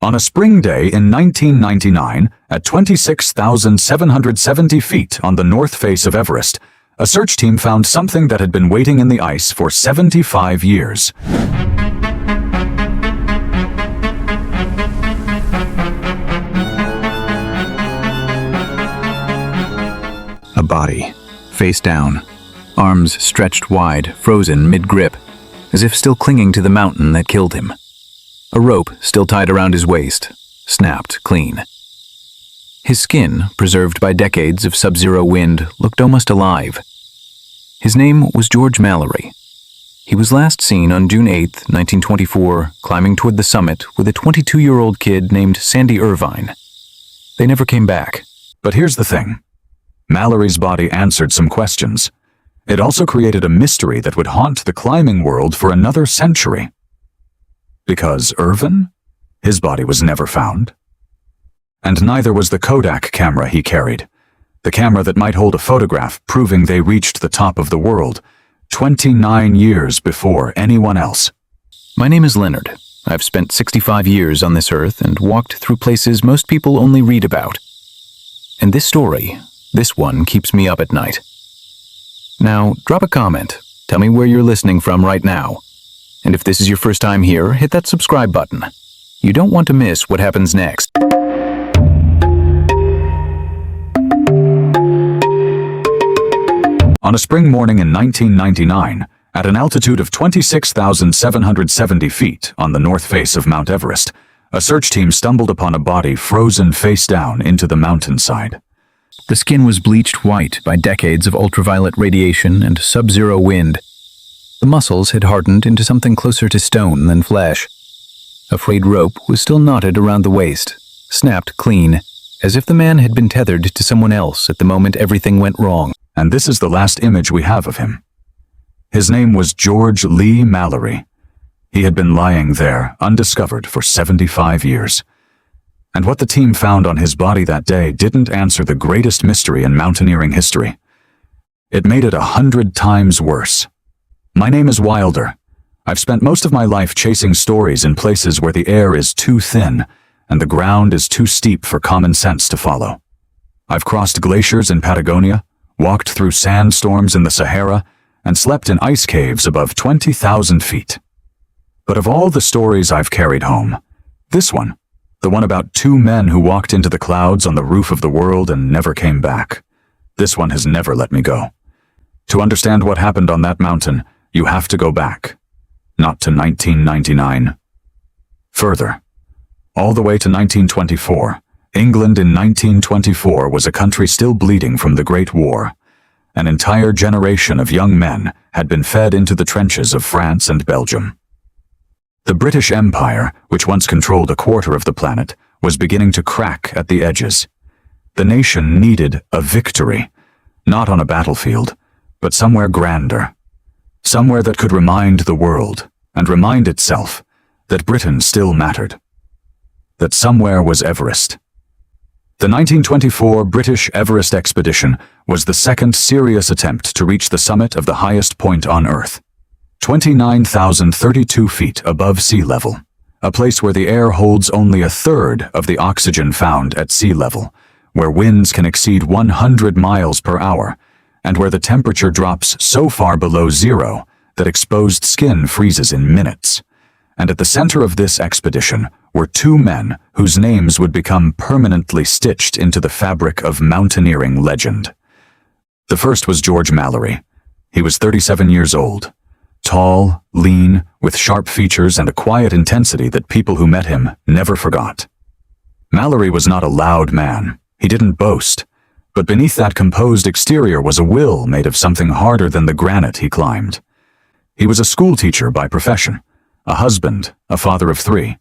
On a spring day in 1999, at 26,770 feet on the north face of Everest, a search team found something that had been waiting in the ice for 75 years. A body, face down, arms stretched wide, frozen mid-grip, as if still clinging to the mountain that killed him. A rope, still tied around his waist, snapped clean. His skin, preserved by decades of sub-zero wind, looked almost alive. His name was George Mallory. He was last seen on June 8, 1924, climbing toward the summit with a 22-year-old kid named Sandy Irvine. They never came back. But here's the thing. Mallory's body answered some questions. It also created a mystery that would haunt the climbing world for another century. Because Irvine? His body was never found. And neither was the Kodak camera he carried, the camera that might hold a photograph proving they reached the top of the world 29 years before anyone else. My name is Leonard. I've spent 65 years on this earth and walked through places most people only read about. And this story, this one, keeps me up at night. Now, drop a comment. Tell me where you're listening from right now. And if this is your first time here, hit that subscribe button. You don't want to miss what happens next. On a spring morning in 1999, at an altitude of 26,770 feet on the north face of Mount Everest, a search team stumbled upon a body frozen face down into the mountainside. The skin was bleached white by decades of ultraviolet radiation and sub-zero wind. The muscles had hardened into something closer to stone than flesh. A frayed rope was still knotted around the waist, snapped clean, as if the man had been tethered to someone else at the moment everything went wrong. And this is the last image we have of him. His name was George Lee Mallory. He had been lying there, undiscovered, for 75 years. And what the team found on his body that day didn't answer the greatest mystery in mountaineering history. It made it 100 times worse. My name is Wilder. I've spent most of my life chasing stories in places where the air is too thin and the ground is too steep for common sense to follow. I've crossed glaciers in Patagonia, walked through sandstorms in the Sahara, and slept in ice caves above 20,000 feet. But of all the stories I've carried home, this one, the one about two men who walked into the clouds on the roof of the world and never came back, this one has never let me go. To understand what happened on that mountain, you have to go back, not to 1999. Further, all the way to 1924. England in 1924 was a country still bleeding from the Great War. An entire generation of young men had been fed into the trenches of France and Belgium. The British Empire, which once controlled a quarter of the planet, was beginning to crack at the edges. The nation needed a victory, not on a battlefield, but somewhere grander. Somewhere that could remind the world, and remind itself, that Britain still mattered. That somewhere was Everest. The 1924 British Everest expedition was the second serious attempt to reach the summit of the highest point on Earth, 29,032 feet above sea level, a place where the air holds only a third of the oxygen found at sea level, where winds can exceed 100 miles per hour, and where the temperature drops so far below zero that exposed skin freezes in minutes. And at the center of this expedition were two men whose names would become permanently stitched into the fabric of mountaineering legend. The first was George Mallory. He was 37 years old, tall, lean, with sharp features and a quiet intensity that people who met him never forgot. Mallory was not a loud man. He didn't boast. But beneath that composed exterior was a will made of something harder than the granite he climbed. He was a schoolteacher by profession, a husband, a father of three.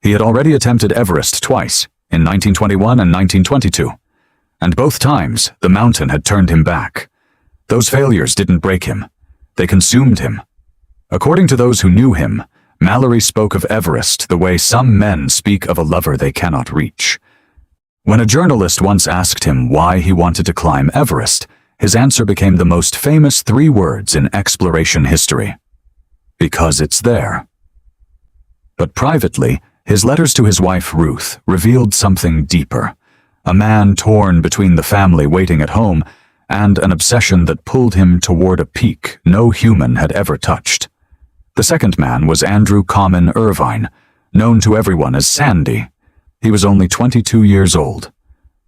He had already attempted Everest twice, in 1921 and 1922, and both times the mountain had turned him back. Those failures didn't break him. They consumed him. According to those who knew him, Mallory spoke of Everest the way some men speak of a lover they cannot reach. When a journalist once asked him why he wanted to climb Everest, his answer became the most famous 3 words in exploration history. Because it's there. But privately, His letters to his wife, Ruth, revealed something deeper. A man torn between the family waiting at home and an obsession that pulled him toward a peak no human had ever touched. The second man was Andrew Common Irvine, known to everyone as Sandy. He was only 22 years old.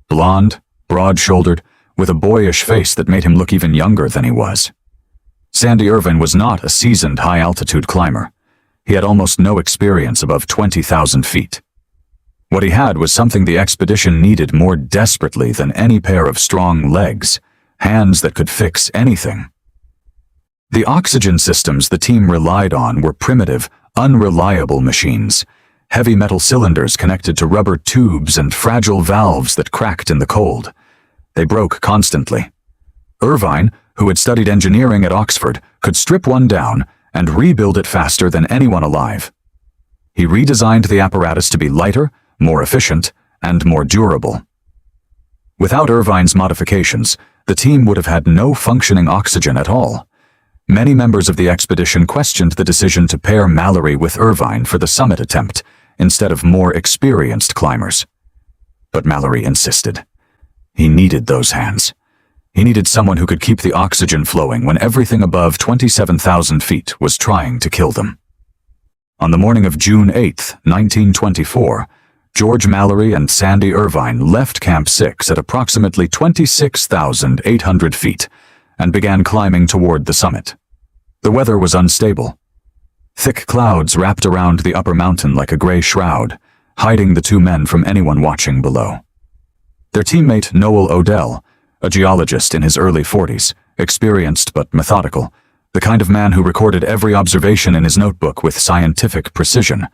Blonde, broad-shouldered, with a boyish face that made him look even younger than he was. Sandy Irvine was not a seasoned high-altitude climber. He had almost no experience above 20,000 feet. What he had was something the expedition needed more desperately than any pair of strong legs, hands that could fix anything. The oxygen systems the team relied on were primitive, unreliable machines, heavy metal cylinders connected to rubber tubes and fragile valves that cracked in the cold. They broke constantly. Irvine, who had studied engineering at Oxford, could strip one down and rebuild it faster than anyone alive. He redesigned the apparatus to be lighter, more efficient, and more durable. Without Irvine's modifications, the team would have had no functioning oxygen at all. Many members of the expedition questioned the decision to pair Mallory with Irvine for the summit attempt, instead of more experienced climbers. But Mallory insisted. He needed those hands. He needed someone who could keep the oxygen flowing when everything above 27,000 feet was trying to kill them. On the morning of June 8, 1924, George Mallory and Sandy Irvine left Camp 6 at approximately 26,800 feet and began climbing toward the summit. The weather was unstable. Thick clouds wrapped around the upper mountain like a gray shroud, hiding the two men from anyone watching below. Their teammate Noel Odell, a geologist in his early 40s, experienced but methodical, the kind of man who recorded every observation in his notebook with scientific precision,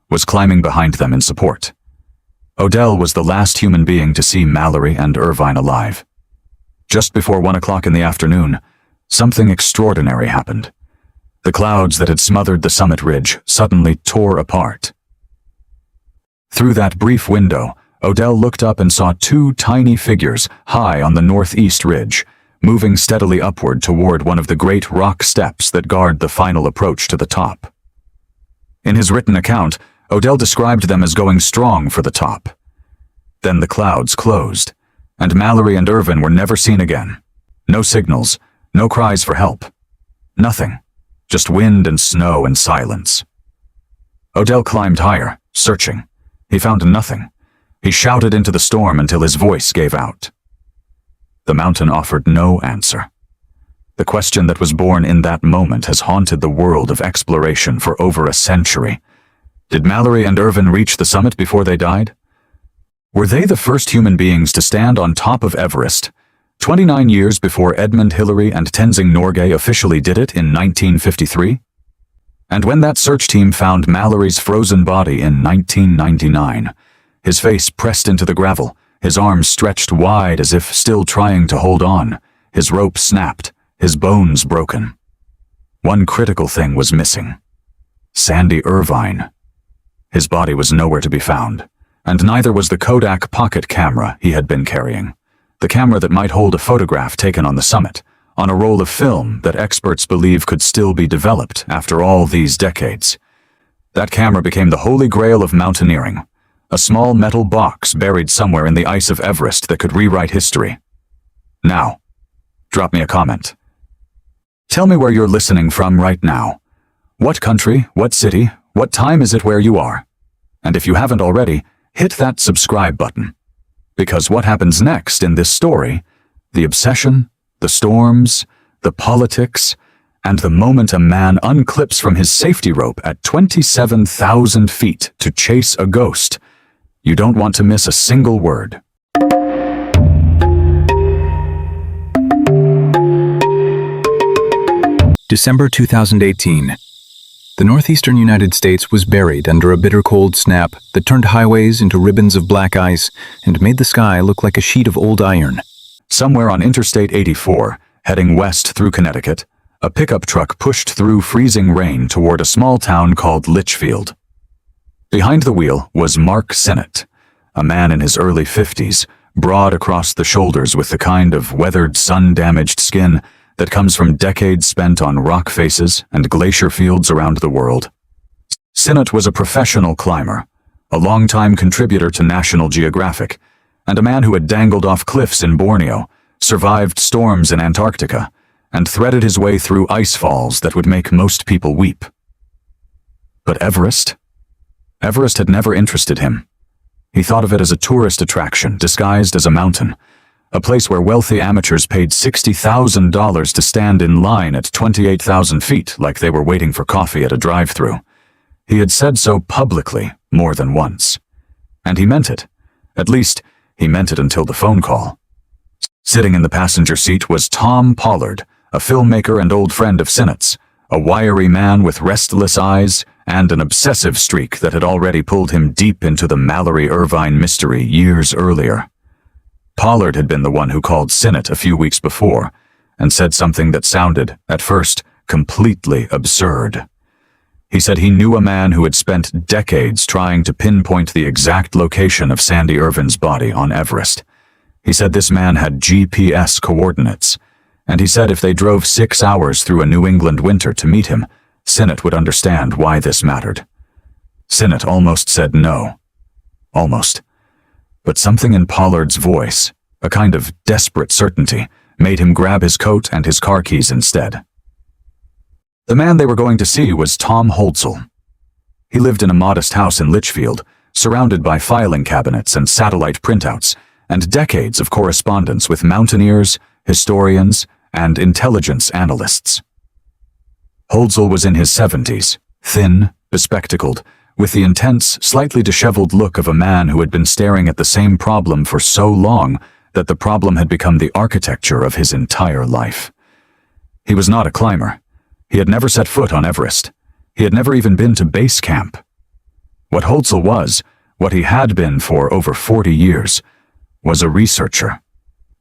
was climbing behind them in support. Odell was the last human being to see Mallory and Irvine alive. Just before 1 o'clock in the afternoon, something extraordinary happened. The clouds that had smothered the summit ridge suddenly tore apart. Through that brief window, Odell looked up and saw two tiny figures high on the northeast ridge, moving steadily upward toward one of the great rock steps that guard the final approach to the top. In his written account, Odell described them as going strong for the top. Then the clouds closed, and Mallory and Irvine were never seen again. No signals, no cries for help. Nothing, just wind and snow and silence. Odell climbed higher, searching. He found nothing. He shouted into the storm until his voice gave out. The mountain offered no answer. The question that was born in that moment has haunted the world of exploration for over a century. Did Mallory and Irvine reach the summit before they died? Were they the first human beings to stand on top of Everest, 29 years before Edmund Hillary and Tenzing Norgay officially did it in 1953? And when that search team found Mallory's frozen body in 1999, his face pressed into the gravel, his arms stretched wide as if still trying to hold on, his rope snapped, his bones broken. One critical thing was missing. Sandy Irvine. His body was nowhere to be found, and neither was the Kodak pocket camera he had been carrying, the camera that might hold a photograph taken on the summit, on a roll of film that experts believe could still be developed after all these decades. That camera became the holy grail of mountaineering, a small metal box buried somewhere in the ice of Everest that could rewrite history. Now, drop me a comment. Tell me where you're listening from right now. What country, what city, what time is it where you are? And if you haven't already, hit that subscribe button. Because what happens next in this story, the obsession, the storms, the politics, and the moment a man unclips from his safety rope at 27,000 feet to chase a ghost, you don't want to miss a single word. December 2018. The northeastern United States was buried under a bitter cold snap that turned highways into ribbons of black ice and made the sky look like a sheet of old iron. Somewhere on Interstate 84, heading west through Connecticut, a pickup truck pushed through freezing rain toward a small town called Litchfield. Behind the wheel was Mark Sinnott, a man in his early 50s, broad across the shoulders with the kind of weathered, sun-damaged skin that comes from decades spent on rock faces and glacier fields around the world. Sinnott was a professional climber, a longtime contributor to National Geographic, and a man who had dangled off cliffs in Borneo, survived storms in Antarctica, and threaded his way through ice falls that would make most people weep. But Everest? Everest had never interested him. He thought of it as a tourist attraction disguised as a mountain, a place where wealthy amateurs paid $60,000 to stand in line at 28,000 feet like they were waiting for coffee at a drive-thru. He had said so publicly more than once. And he meant it. At least, he meant it until the phone call. Sitting in the passenger seat was Tom Pollard, a filmmaker and old friend of Sinnott's, a wiry man with restless eyes and an obsessive streak that had already pulled him deep into the Mallory Irvine mystery years earlier. Pollard had been the one who called Sinnott a few weeks before and said something that sounded, at first, completely absurd. He said he knew a man who had spent decades trying to pinpoint the exact location of Sandy Irvine's body on Everest. He said this man had GPS coordinates, and he said if they drove 6 hours through a New England winter to meet him, Sinnott would understand why this mattered. Sinnott almost said no. Almost. But something in Pollard's voice, a kind of desperate certainty, made him grab his coat and his car keys instead. The man they were going to see was Tom Holdsall. He lived in a modest house in Litchfield, surrounded by filing cabinets and satellite printouts, and decades of correspondence with mountaineers, historians, and intelligence analysts. Holdsall was in his 70s, thin, bespectacled, with the intense, slightly disheveled look of a man who had been staring at the same problem for so long that the problem had become the architecture of his entire life. He was not a climber. He had never set foot on Everest. He had never even been to base camp. What Holdsall was, what he had been for over 40 years, was a researcher,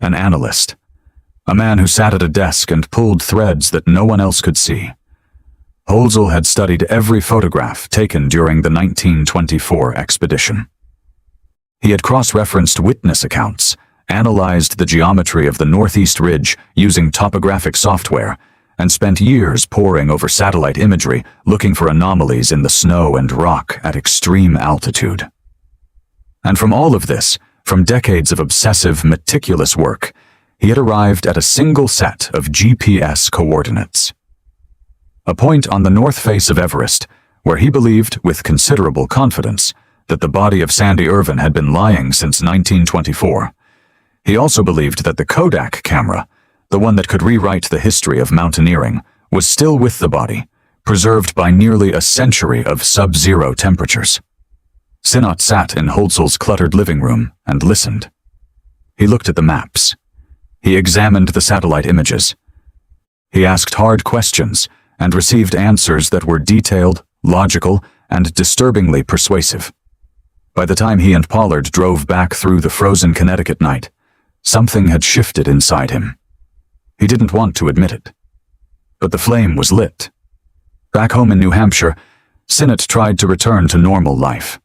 an analyst, a man who sat at a desk and pulled threads that no one else could see. Holdsall had studied every photograph taken during the 1924 expedition. He had cross-referenced witness accounts, analyzed the geometry of the Northeast Ridge using topographic software, and spent years poring over satellite imagery looking for anomalies in the snow and rock at extreme altitude. And from all of this, from decades of obsessive, meticulous work, he had arrived at a single set of GPS coordinates. A point on the north face of Everest, where he believed, with considerable confidence, that the body of Sandy Irvine had been lying since 1924. He also believed that the Kodak camera, the one that could rewrite the history of mountaineering, was still with the body, preserved by nearly a century of sub-zero temperatures. Sinnott sat in Holdsall's cluttered living room and listened. He looked at the maps. He examined the satellite images. He asked hard questions and received answers that were detailed, logical, and disturbingly persuasive. By the time he and Pollard drove back through the frozen Connecticut night, something had shifted inside him. He didn't want to admit it. But the flame was lit. Back home in New Hampshire, Sinnott tried to return to normal life.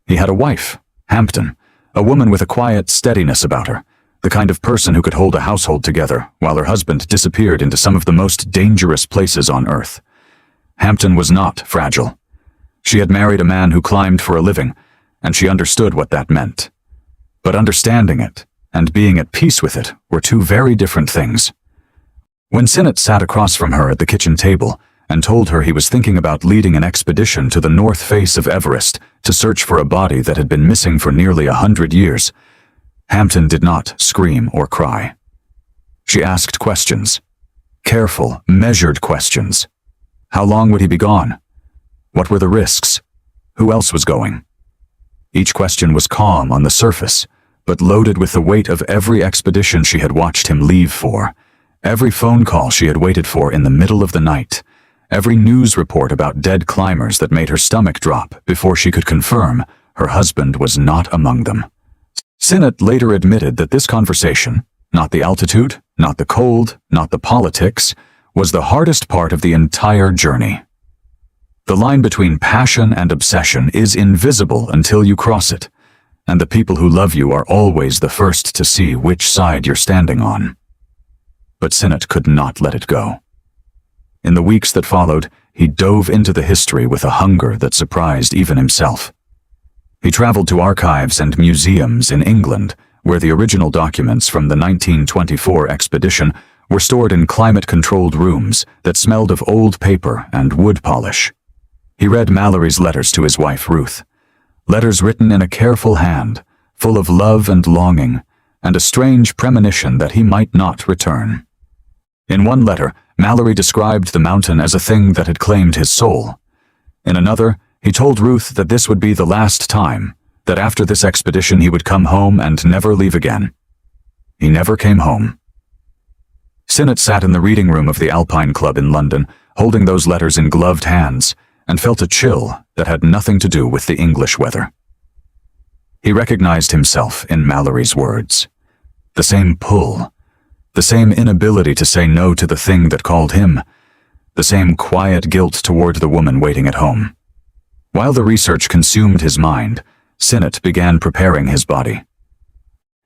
He had a wife, Hampton, a woman with a quiet steadiness about her, the kind of person who could hold a household together while her husband disappeared into some of the most dangerous places on Earth. Hampton was not fragile. She had married a man who climbed for a living, and she understood what that meant. But understanding it and being at peace with it were two very different things. When Sinnott sat across from her at the kitchen table and told her he was thinking about leading an expedition to the north face of Everest to search for a body that had been missing for nearly 100 years, Hampton did not scream or cry. She asked questions. Careful, measured questions. How long would he be gone? What were the risks? Who else was going? Each question was calm on the surface, but loaded with the weight of every expedition she had watched him leave for, every phone call she had waited for in the middle of the night, every news report about dead climbers that made her stomach drop before she could confirm her husband was not among them. Sinnott later admitted that this conversation, not the altitude, not the cold, not the politics, was the hardest part of the entire journey. The line between passion and obsession is invisible until you cross it, and the people who love you are always the first to see which side you're standing on. But Sinnott could not let it go. In the weeks that followed, he dove into the history with a hunger that surprised even himself. He traveled to archives and museums in England, where the original documents from the 1924 expedition were stored in climate-controlled rooms that smelled of old paper and wood polish. He read Mallory's letters to his wife, Ruth. Letters written in a careful hand, full of love and longing, and a strange premonition that he might not return. In one letter, Mallory described the mountain as a thing that had claimed his soul. In another, he told Ruth that this would be the last time, that after this expedition he would come home and never leave again. He never came home. Sinnott sat in the reading room of the Alpine Club in London, holding those letters in gloved hands, and felt a chill that had nothing to do with the English weather. He recognized himself in Mallory's words. The same pull, the same inability to say no to the thing that called him, the same quiet guilt toward the woman waiting at home. While the research consumed his mind, Sinnott began preparing his body.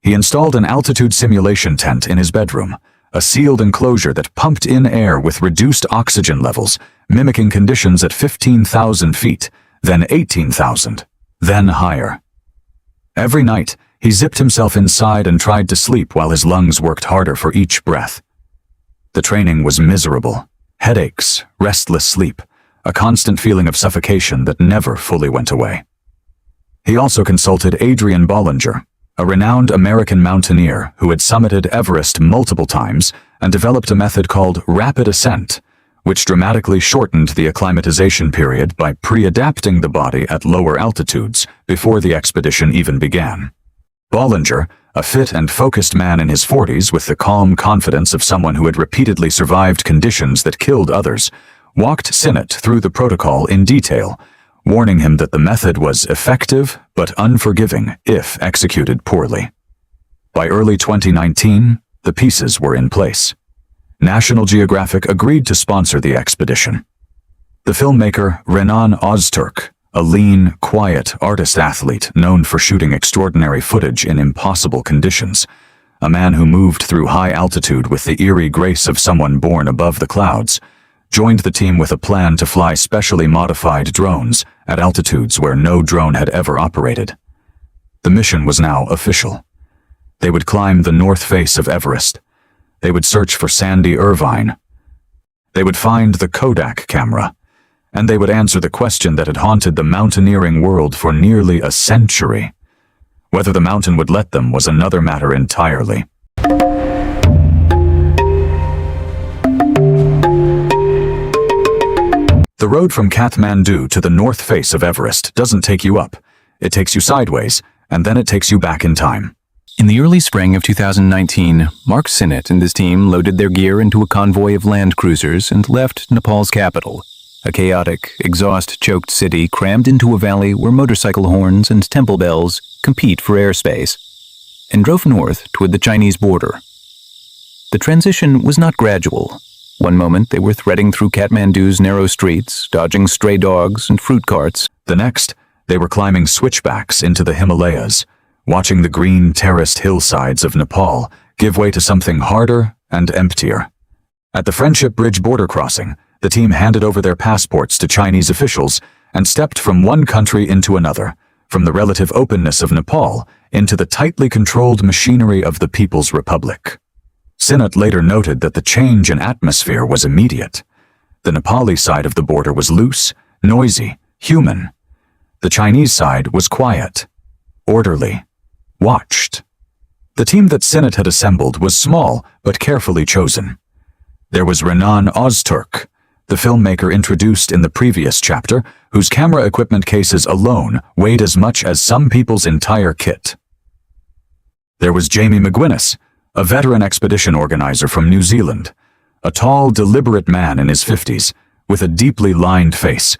He installed an altitude simulation tent in his bedroom, a sealed enclosure that pumped in air with reduced oxygen levels, mimicking conditions at 15,000 feet, then 18,000, then higher. Every night, he zipped himself inside and tried to sleep while his lungs worked harder for each breath. The training was miserable. Headaches, restless sleep, a constant feeling of suffocation that never fully went away. He also consulted Adrian Bollinger, a renowned American mountaineer who had summited Everest multiple times and developed a method called rapid ascent, which dramatically shortened the acclimatization period by pre-adapting the body at lower altitudes before the expedition even began. Bollinger, a fit and focused man in his 40s with the calm confidence of someone who had repeatedly survived conditions that killed others, walked Sinnott through the protocol in detail, warning him that the method was effective but unforgiving if executed poorly. By early 2019, the pieces were in place. National Geographic agreed to sponsor the expedition. The filmmaker Renan Ozturk, a lean, quiet artist-athlete known for shooting extraordinary footage in impossible conditions, a man who moved through high altitude with the eerie grace of someone born above the clouds, joined the team with a plan to fly specially modified drones at altitudes where no drone had ever operated. The mission was now official. They would climb the north face of Everest. They would search for Sandy Irvine. They would find the Kodak camera. And they would answer the question that had haunted the mountaineering world for nearly a century. Whether the mountain would let them was another matter entirely. The road from Kathmandu to the north face of Everest doesn't take you up. It takes you sideways, and then it takes you back in time. In the early spring of 2019, Mark Sinnott and his team loaded their gear into a convoy of land cruisers and left Nepal's capital, a chaotic, exhaust-choked city crammed into a valley where motorcycle horns and temple bells compete for airspace, and drove north toward the Chinese border. The transition was not gradual. One moment they were threading through Kathmandu's narrow streets, dodging stray dogs and fruit carts. The next, they were climbing switchbacks into the Himalayas, watching the green terraced hillsides of Nepal give way to something harder and emptier. At the Friendship Bridge border crossing, the team handed over their passports to Chinese officials and stepped from one country into another, from the relative openness of Nepal into the tightly controlled machinery of the People's Republic. Sinnott later noted that the change in atmosphere was immediate. The Nepali side of the border was loose, noisy, human. The Chinese side was quiet, orderly, watched. The team that Sinnott had assembled was small but carefully chosen. There was Renan Ozturk, the filmmaker introduced in the previous chapter, whose camera equipment cases alone weighed as much as some people's entire kit. There was Jamie McGuinness, a veteran expedition organizer from New Zealand, a tall, deliberate man in his 50s, with a deeply lined face,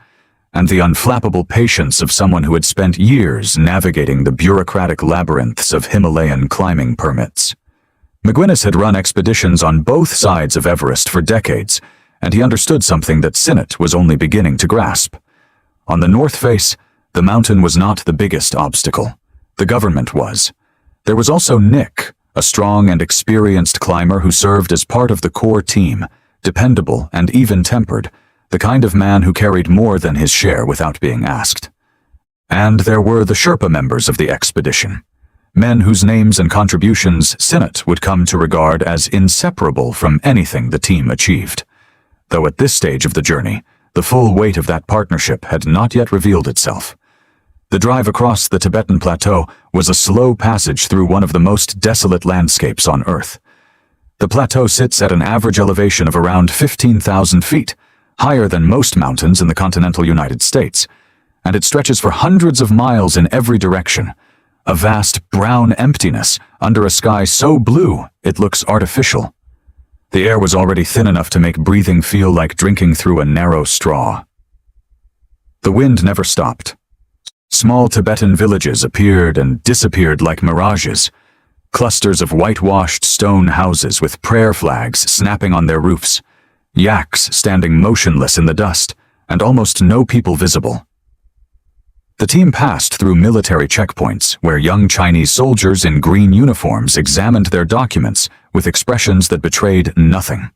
and the unflappable patience of someone who had spent years navigating the bureaucratic labyrinths of Himalayan climbing permits. McGuinness had run expeditions on both sides of Everest for decades, and he understood something that Sinnott was only beginning to grasp. On the north face, the mountain was not the biggest obstacle. The government was. There was also Nick, a strong and experienced climber who served as part of the core team, dependable and even-tempered, the kind of man who carried more than his share without being asked. And there were the Sherpa members of the expedition, men whose names and contributions Sinnott would come to regard as inseparable from anything the team achieved. Though at this stage of the journey, the full weight of that partnership had not yet revealed itself. The drive across the Tibetan Plateau was a slow passage through one of the most desolate landscapes on Earth. The plateau sits at an average elevation of around 15,000 feet, higher than most mountains in the continental United States, and it stretches for hundreds of miles in every direction, a vast brown emptiness under a sky so blue it looks artificial. The air was already thin enough to make breathing feel like drinking through a narrow straw. The wind never stopped. Small Tibetan villages appeared and disappeared like mirages, clusters of whitewashed stone houses with prayer flags snapping on their roofs, yaks standing motionless in the dust, and almost no people visible. The team passed through military checkpoints where young Chinese soldiers in green uniforms examined their documents with expressions that betrayed nothing.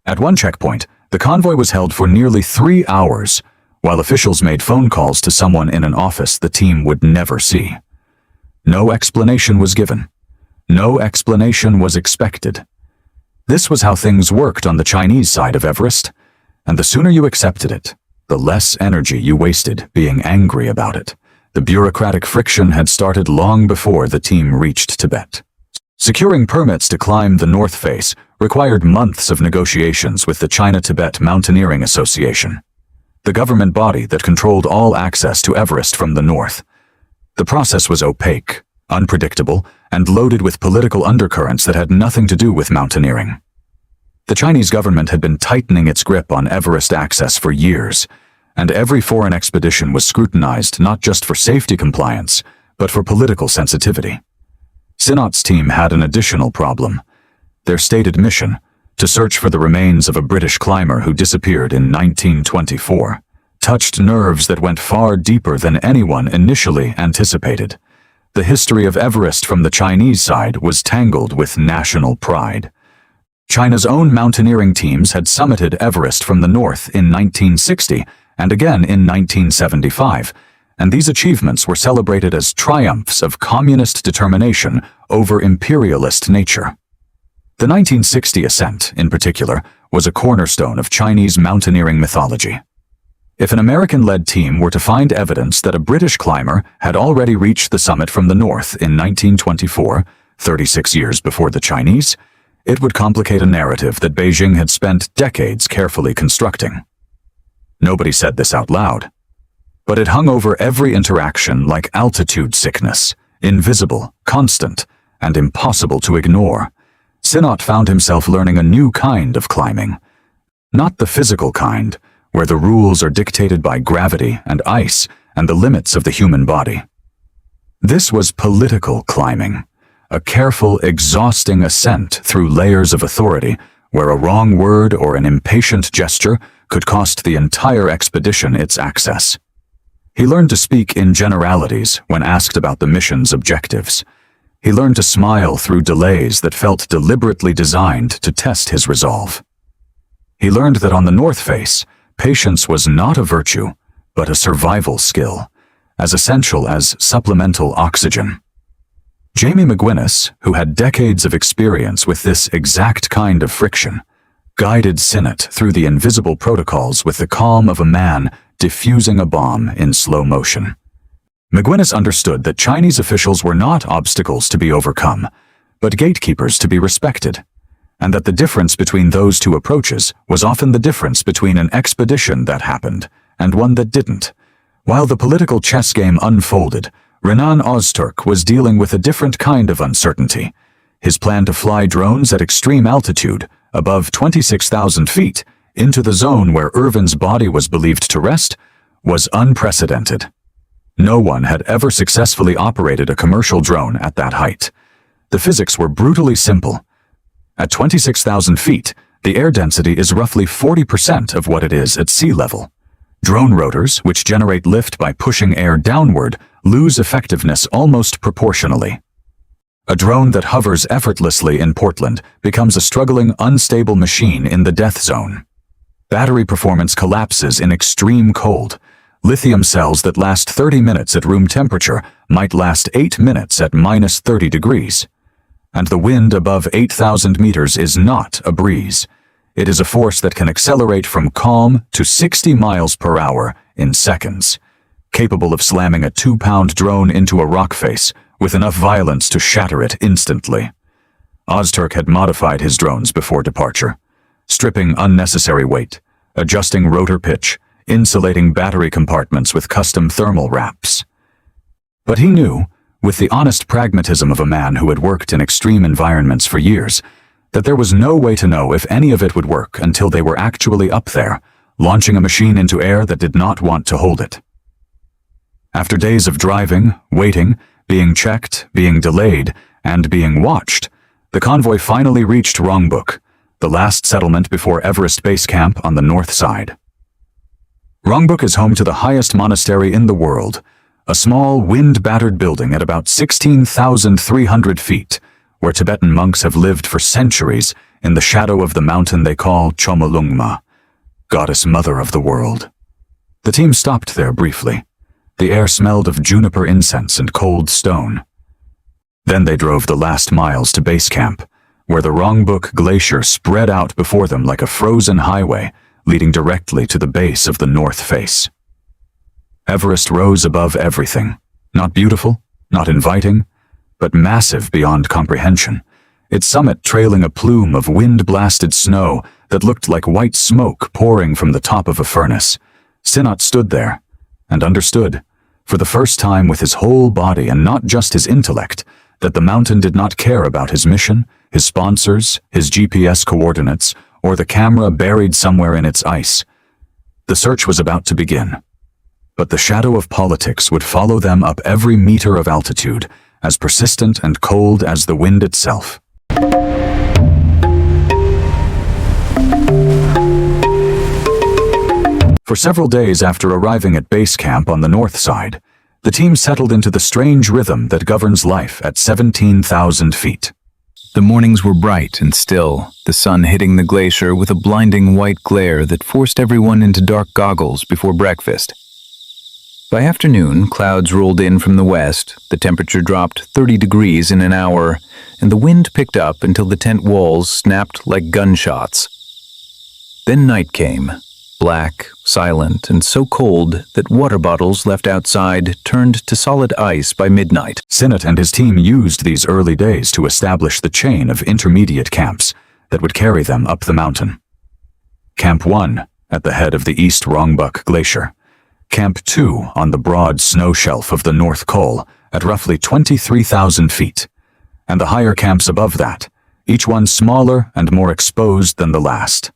At one checkpoint, the convoy was held for nearly 3 hours, while officials made phone calls to someone in an office the team would never see. No explanation was given. No explanation was expected. This was how things worked on the Chinese side of Everest, and the sooner you accepted it, the less energy you wasted being angry about it. The bureaucratic friction had started long before the team reached Tibet. Securing permits to climb the North Face required months of negotiations with the China-Tibet Mountaineering Association, the government body that controlled all access to Everest from the north. The process was opaque, unpredictable, and loaded with political undercurrents that had nothing to do with mountaineering. The Chinese government had been tightening its grip on Everest access for years, and every foreign expedition was scrutinized not just for safety compliance, but for political sensitivity. Sinnott's team had an additional problem. Their stated mission, to search for the remains of a British climber who disappeared in 1924, touched nerves that went far deeper than anyone initially anticipated. The history of Everest from the Chinese side was tangled with national pride. China's own mountaineering teams had summited Everest from the north in 1960 and again in 1975, and these achievements were celebrated as triumphs of communist determination over imperialist nature. The 1960 ascent, in particular, was a cornerstone of Chinese mountaineering mythology. If an American-led team were to find evidence that a British climber had already reached the summit from the north in 1924, 36 years before the Chinese, it would complicate a narrative that Beijing had spent decades carefully constructing. Nobody said this out loud, but it hung over every interaction like altitude sickness, invisible, constant, and impossible to ignore. Sinnott found himself learning a new kind of climbing. Not the physical kind, where the rules are dictated by gravity and ice and the limits of the human body. This was political climbing, a careful, exhausting ascent through layers of authority where a wrong word or an impatient gesture could cost the entire expedition its access. He learned to speak in generalities when asked about the mission's objectives. He learned to smile through delays that felt deliberately designed to test his resolve. He learned that on the North Face, patience was not a virtue, but a survival skill, as essential as supplemental oxygen. Jamie McGuinness, who had decades of experience with this exact kind of friction, guided Sinnott through the invisible protocols with the calm of a man diffusing a bomb in slow motion. McGuinness understood that Chinese officials were not obstacles to be overcome, but gatekeepers to be respected, and that the difference between those two approaches was often the difference between an expedition that happened and one that didn't. While the political chess game unfolded, Renan Ozturk was dealing with a different kind of uncertainty. His plan to fly drones at extreme altitude, above 26,000 feet, into the zone where Irvin's body was believed to rest, was unprecedented. No one had ever successfully operated a commercial drone at that height. The physics were brutally simple. At 26,000 feet, the air density is roughly 40% of what it is at sea level. Drone rotors, which generate lift by pushing air downward, lose effectiveness almost proportionally. A drone that hovers effortlessly in Portland becomes a struggling, unstable machine in the death zone. Battery performance collapses in extreme cold, Lithium cells that last 30 minutes at room temperature might last 8 minutes at minus 30 degrees. And the wind above 8,000 meters is not a breeze. It is a force that can accelerate from calm to 60 miles per hour in seconds, capable of slamming a 2-pound drone into a rock face with enough violence to shatter it instantly. Ozturk had modified his drones before departure, stripping unnecessary weight, adjusting rotor pitch, insulating battery compartments with custom thermal wraps. But he knew, with the honest pragmatism of a man who had worked in extreme environments for years, that there was no way to know if any of it would work until they were actually up there, launching a machine into air that did not want to hold it. After days of driving, waiting, being checked, being delayed, and being watched, the convoy finally reached Rongbuk, the last settlement before Everest Base Camp on the north side. Rongbuk is home to the highest monastery in the world, a small, wind-battered building at about 16,300 feet, where Tibetan monks have lived for centuries in the shadow of the mountain they call Chomolungma, goddess mother of the world. The team stopped there briefly. The air smelled of juniper incense and cold stone. Then they drove the last miles to base camp, where the Rongbuk Glacier spread out before them like a frozen highway leading directly to the base of the north face. Everest rose above everything, not beautiful, not inviting, but massive beyond comprehension, its summit trailing a plume of wind-blasted snow that looked like white smoke pouring from the top of a furnace. Sinat stood there and understood, for the first time with his whole body and not just his intellect, that the mountain did not care about his mission, his sponsors, his GPS coordinates, or the camera buried somewhere in its ice. The search was about to begin. But the shadow of politics would follow them up every meter of altitude, as persistent and cold as the wind itself. For several days after arriving at base camp on the north side, the team settled into the strange rhythm that governs life at 17,000 feet. The mornings were bright and still, the sun hitting the glacier with a blinding white glare that forced everyone into dark goggles before breakfast. By afternoon, clouds rolled in from the west, the temperature dropped 30 degrees in an hour, and the wind picked up until the tent walls snapped like gunshots. Then night came, black, silent, and so cold that water bottles left outside turned to solid ice by midnight. Sinat and his team used these early days to establish the chain of intermediate camps that would carry them up the mountain. Camp 1, at the head of the East Rongbuk Glacier. Camp 2 on the broad snow shelf of the North Col at roughly 23,000 feet, and the higher camps above that, each one smaller and more exposed than the last.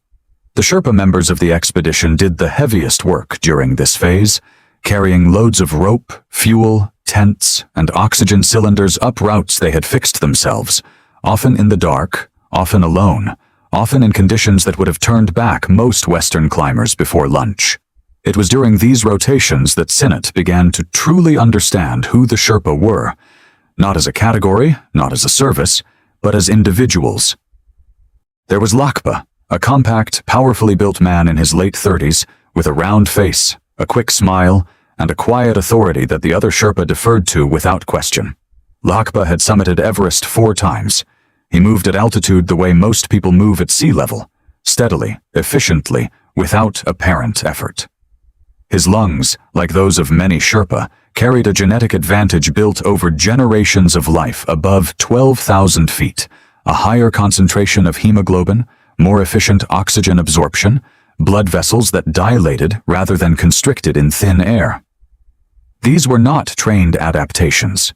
The Sherpa members of the expedition did the heaviest work during this phase, carrying loads of rope, fuel, tents, and oxygen cylinders up routes they had fixed themselves, often in the dark, often alone, often in conditions that would have turned back most Western climbers before lunch. It was during these rotations that Sinat began to truly understand who the Sherpa were, not as a category, not as a service, but as individuals. There was Lakpa, a compact, powerfully built man in his late 30s, with a round face, a quick smile, and a quiet authority that the other Sherpa deferred to without question. Lakpa had summited Everest 4 times. He moved at altitude the way most people move at sea level, steadily, efficiently, without apparent effort. His lungs, like those of many Sherpa, carried a genetic advantage built over generations of life above 12,000 feet, a higher concentration of hemoglobin, more efficient oxygen absorption, blood vessels that dilated rather than constricted in thin air. These were not trained adaptations.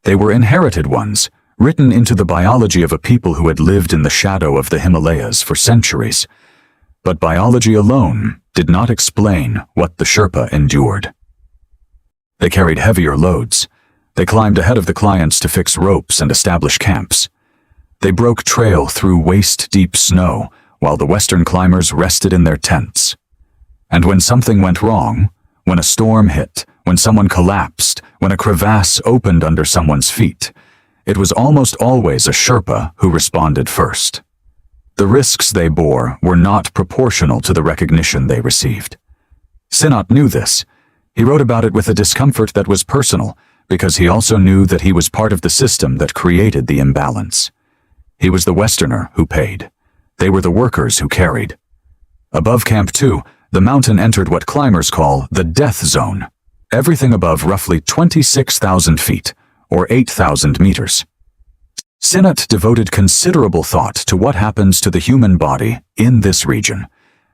They were inherited ones, written into the biology of a people who had lived in the shadow of the Himalayas for centuries. But biology alone did not explain what the Sherpa endured. They carried heavier loads. They climbed ahead of the clients to fix ropes and establish camps. They broke trail through waist-deep snow while the Western climbers rested in their tents. And when something went wrong, when a storm hit, when someone collapsed, when a crevasse opened under someone's feet, it was almost always a Sherpa who responded first. The risks they bore were not proportional to the recognition they received. Sinat knew this. He wrote about it with a discomfort that was personal, because he also knew that he was part of the system that created the imbalance. He was the Westerner who paid. They were the workers who carried. Above Camp 2, the mountain entered what climbers call the death zone. Everything above roughly 26,000 feet, or 8,000 meters. Sinnott devoted considerable thought to what happens to the human body in this region,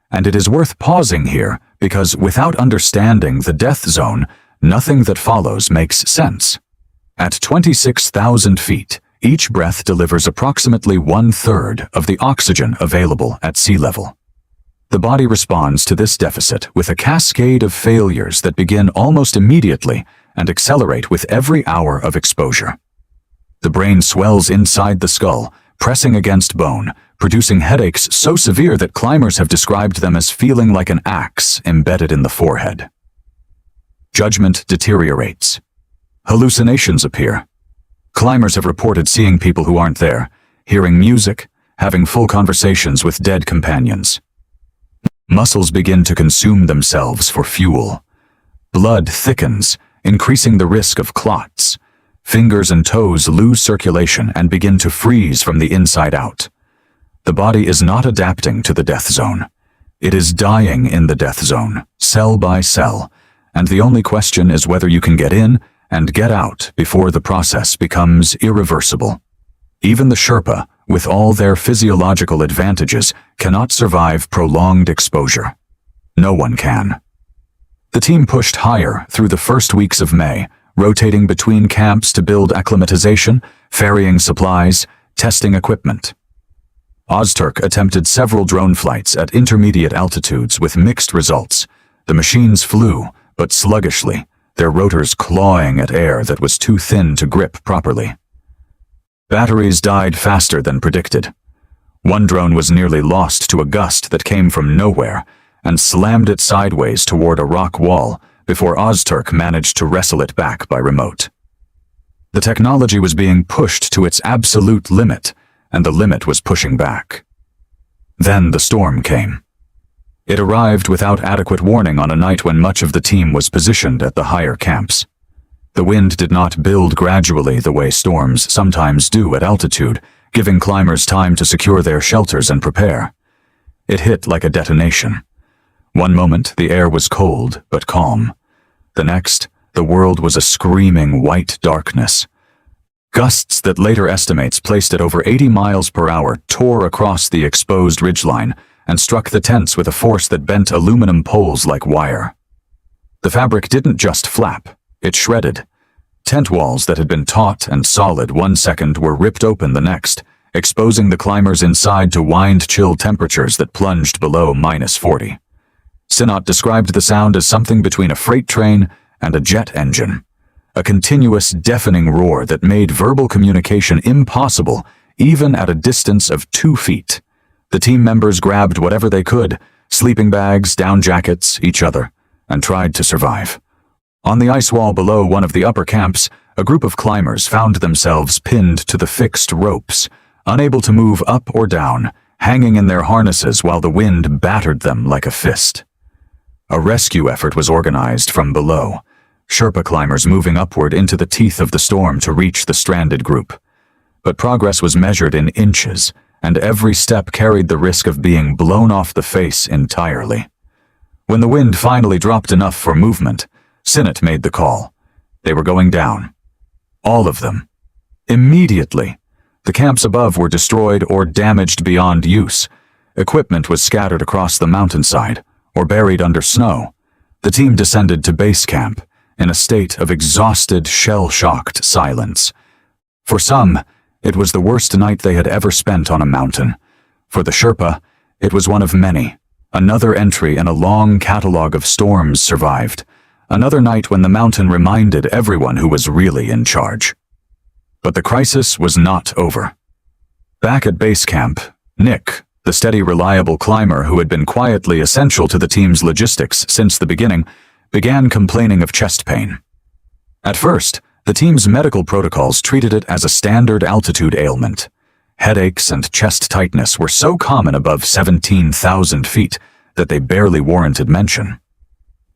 and it is worth pausing here because without understanding the death zone, nothing that follows makes sense. At 26,000 feet, each breath delivers approximately 1/3 of the oxygen available at sea level. The body responds to this deficit with a cascade of failures that begin almost immediately and accelerate with every hour of exposure. The brain swells inside the skull, pressing against bone, producing headaches so severe that climbers have described them as feeling like an axe embedded in the forehead. Judgment deteriorates. Hallucinations appear. Climbers have reported seeing people who aren't there, hearing music, having full conversations with dead companions. Muscles begin to consume themselves for fuel. Blood thickens, increasing the risk of clots. Fingers and toes lose circulation and begin to freeze from the inside out. The body is not adapting to the death zone. It is dying in the death zone, cell by cell, and the only question is whether you can get in and get out before the process becomes irreversible. Even the Sherpa, with all their physiological advantages, cannot survive prolonged exposure. No one can. The team pushed higher through the first weeks of May, rotating between camps to build acclimatization, ferrying supplies, testing equipment. Ozturk attempted several drone flights at intermediate altitudes with mixed results. The machines flew, but sluggishly, their rotors clawing at air that was too thin to grip properly. Batteries died faster than predicted. One drone was nearly lost to a gust that came from nowhere and slammed it sideways toward a rock wall before Ozturk managed to wrestle it back by remote. The technology was being pushed to its absolute limit, and the limit was pushing back. Then the storm came. It arrived without adequate warning on a night when much of the team was positioned at the higher camps. The wind did not build gradually the way storms sometimes do at altitude, giving climbers time to secure their shelters and prepare. It hit like a detonation. One moment, the air was cold but calm. The next, the world was a screaming white darkness. Gusts that later estimates placed at over 80 miles per hour tore across the exposed ridgeline and struck the tents with a force that bent aluminum poles like wire. The fabric didn't just flap, it shredded. Tent walls that had been taut and solid one second were ripped open the next, exposing the climbers inside to wind-chill temperatures that plunged below -40. Sinnott described the sound as something between a freight train and a jet engine, a continuous deafening roar that made verbal communication impossible even at a distance of 2 feet. The team members grabbed whatever they could, sleeping bags, down jackets, each other, and tried to survive. On the ice wall below one of the upper camps, a group of climbers found themselves pinned to the fixed ropes, unable to move up or down, hanging in their harnesses while the wind battered them like a fist. A rescue effort was organized from below, Sherpa climbers moving upward into the teeth of the storm to reach the stranded group. But progress was measured in inches, and every step carried the risk of being blown off the face entirely. When the wind finally dropped enough for movement, Sinnott made the call. They were going down. All of them. Immediately. The camps above were destroyed or damaged beyond use. Equipment was scattered across the mountainside, or buried under snow. The team descended to base camp, in a state of exhausted, shell-shocked silence. For some, it was the worst night they had ever spent on a mountain. For the Sherpa, it was one of many. Another entry in a long catalog of storms survived. Another night when the mountain reminded everyone who was really in charge. But the crisis was not over. Back at base camp, Nick, the steady, reliable climber who had been quietly essential to the team's logistics since the beginning, began complaining of chest pain. At first, the team's medical protocols treated it as a standard altitude ailment. Headaches and chest tightness were so common above 17,000 feet that they barely warranted mention.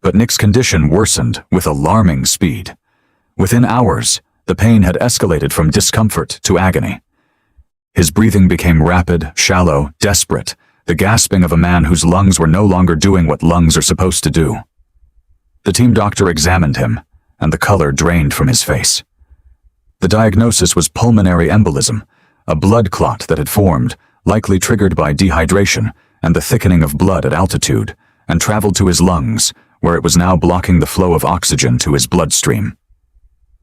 But Nick's condition worsened with alarming speed. Within hours, the pain had escalated from discomfort to agony. His breathing became rapid, shallow, desperate, the gasping of a man whose lungs were no longer doing what lungs are supposed to do. The team doctor examined him, and the color drained from his face. The diagnosis was pulmonary embolism, a blood clot that had formed, likely triggered by dehydration and the thickening of blood at altitude, and traveled to his lungs, where it was now blocking the flow of oxygen to his bloodstream.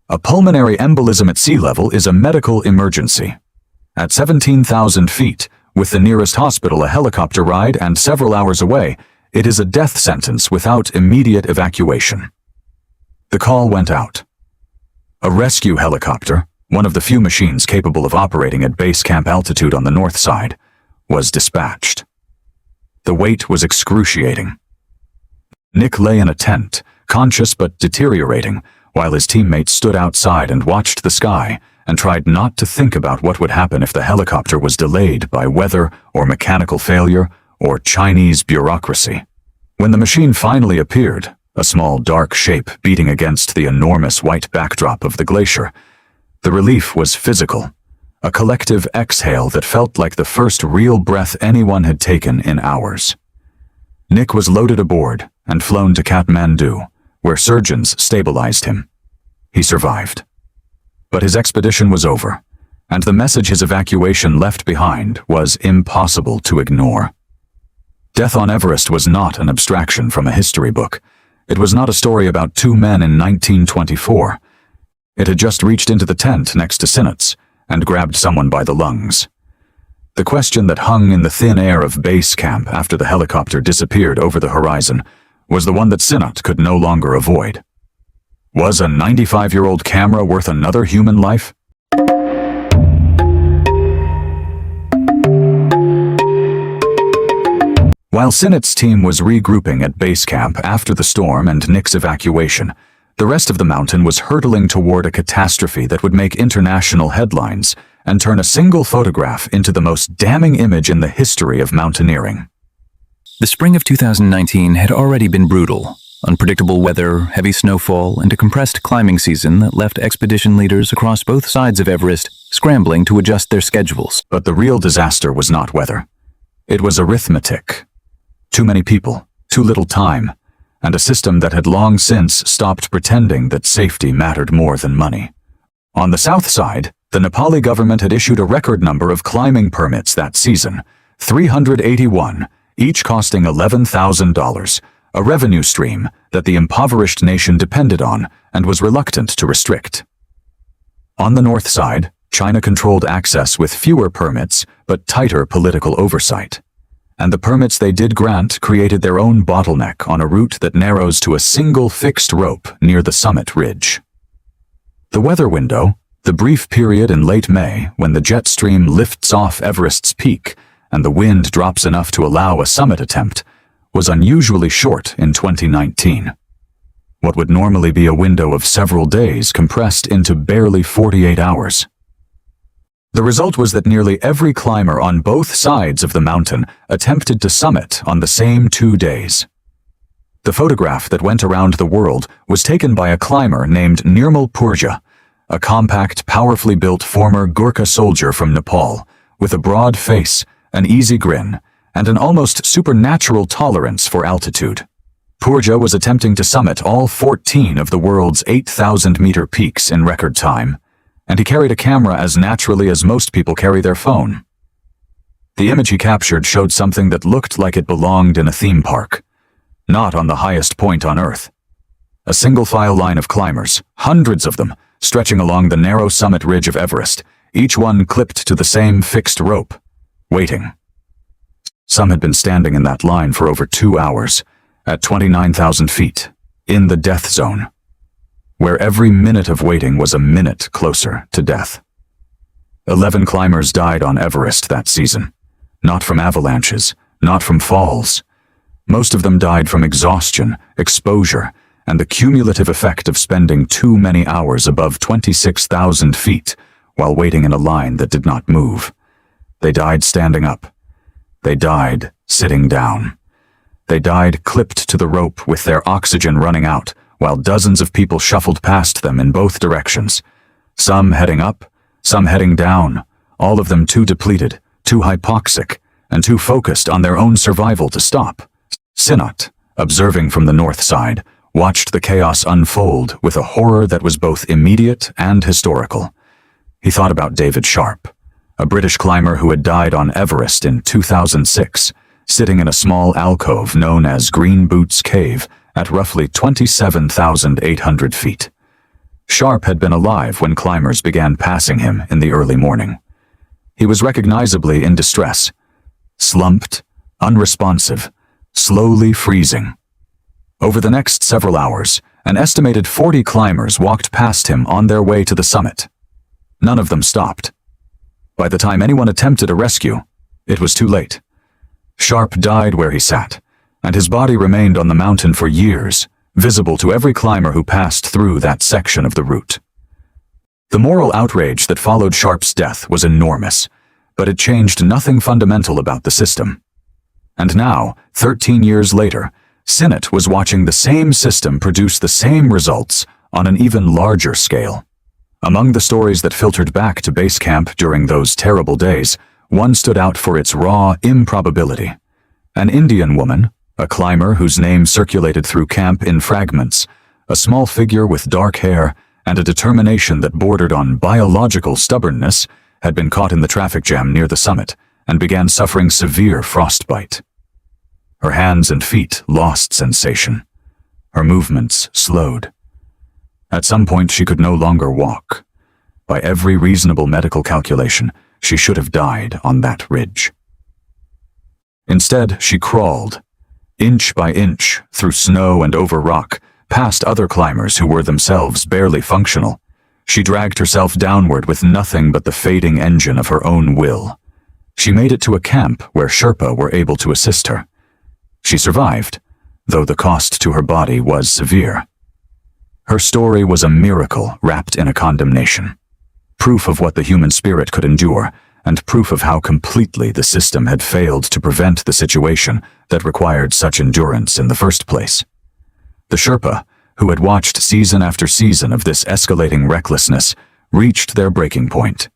A pulmonary embolism at sea level is a medical emergency. At 17,000 feet, with the nearest hospital a helicopter ride and several hours away, it is a death sentence without immediate evacuation. The call went out. A rescue helicopter, one of the few machines capable of operating at base camp altitude on the north side, was dispatched. The wait was excruciating. Nick lay in a tent, conscious but deteriorating, while his teammates stood outside and watched the sky and tried not to think about what would happen if the helicopter was delayed by weather or mechanical failure or Chinese bureaucracy. When the machine finally appeared, a small dark shape beating against the enormous white backdrop of the glacier, the relief was physical, a collective exhale that felt like the first real breath anyone had taken in hours. Nick was loaded aboard and flown to Kathmandu, where surgeons stabilized him. He survived. But his expedition was over, and the message his evacuation left behind was impossible to ignore. Death on Everest was not an abstraction from a history book. It was not a story about two men in 1924. It had just reached into the tent next to Sinnott's and grabbed someone by the lungs. The question that hung in the thin air of base camp after the helicopter disappeared over the horizon was the one that Sinnott could no longer avoid. Was a 95-year-old camera worth another human life? While Sinnott's team was regrouping at base camp after the storm and Nick's evacuation, the rest of the mountain was hurtling toward a catastrophe that would make international headlines and turn a single photograph into the most damning image in the history of mountaineering. The spring of 2019 had already been brutal. Unpredictable weather, heavy snowfall, and a compressed climbing season that left expedition leaders across both sides of Everest scrambling to adjust their schedules. But the real disaster was not weather. It was arithmetic. Too many people, too little time, and a system that had long since stopped pretending that safety mattered more than money. On the south side, the Nepali government had issued a record number of climbing permits that season, 381, each costing $11,000, a revenue stream that the impoverished nation depended on and was reluctant to restrict. On the north side, China controlled access with fewer permits but tighter political oversight. And the permits they did grant created their own bottleneck on a route that narrows to a single fixed rope near the summit ridge. The weather window, the brief period in late May when the jet stream lifts off Everest's peak and the wind drops enough to allow a summit attempt, was unusually short in 2019. What would normally be a window of several days compressed into barely 48 hours. The result was that nearly every climber on both sides of the mountain attempted to summit on the same 2 days. The photograph that went around the world was taken by a climber named Nirmal Purja, a compact, powerfully built former Gurkha soldier from Nepal, with a broad face, an easy grin, and an almost supernatural tolerance for altitude. Purja was attempting to summit all 14 of the world's 8,000-meter peaks in record time, and he carried a camera as naturally as most people carry their phone. The image he captured showed something that looked like it belonged in a theme park, not on the highest point on Earth. A single-file line of climbers, hundreds of them, stretching along the narrow summit ridge of Everest, each one clipped to the same fixed rope, waiting. Some had been standing in that line for over 2 hours, at 29,000 feet, in the death zone, where every minute of waiting was a minute closer to death. 11 climbers died on Everest that season, not from avalanches, not from falls. Most of them died from exhaustion, exposure, and the cumulative effect of spending too many hours above 26,000 feet while waiting in a line that did not move. They died standing up. They died sitting down. They died clipped to the rope with their oxygen running out, while dozens of people shuffled past them in both directions. Some heading up, some heading down, all of them too depleted, too hypoxic, and too focused on their own survival to stop. Sinat, observing from the north side, watched the chaos unfold with a horror that was both immediate and historical. He thought about David Sharp, a British climber who had died on Everest in 2006, sitting in a small alcove known as Green Boots Cave at roughly 27,800 feet. Sharp had been alive when climbers began passing him in the early morning. He was recognizably in distress, slumped, unresponsive, slowly freezing. Over the next several hours, an estimated 40 climbers walked past him on their way to the summit. None of them stopped. By the time anyone attempted a rescue, it was too late. Sharp died where he sat, and his body remained on the mountain for years, visible to every climber who passed through that section of the route. The moral outrage that followed Sharp's death was enormous, but it changed nothing fundamental about the system. And now, 13 years later, Sinat was watching the same system produce the same results on an even larger scale. Among the stories that filtered back to base camp during those terrible days, one stood out for its raw improbability. An Indian woman, a climber whose name circulated through camp in fragments, a small figure with dark hair and a determination that bordered on biological stubbornness, had been caught in the traffic jam near the summit and began suffering severe frostbite. Her hands and feet lost sensation. Her movements slowed. At some point she could no longer walk. By every reasonable medical calculation, she should have died on that ridge. Instead, she crawled, inch by inch, through snow and over rock, past other climbers who were themselves barely functional. She dragged herself downward with nothing but the fading engine of her own will. She made it to a camp where Sherpa were able to assist her. She survived, though the cost to her body was severe. Her story was a miracle wrapped in a condemnation. Proof of what the human spirit could endure, and proof of how completely the system had failed to prevent the situation that required such endurance in the first place. The Sherpa, who had watched season after season of this escalating recklessness, reached their breaking point.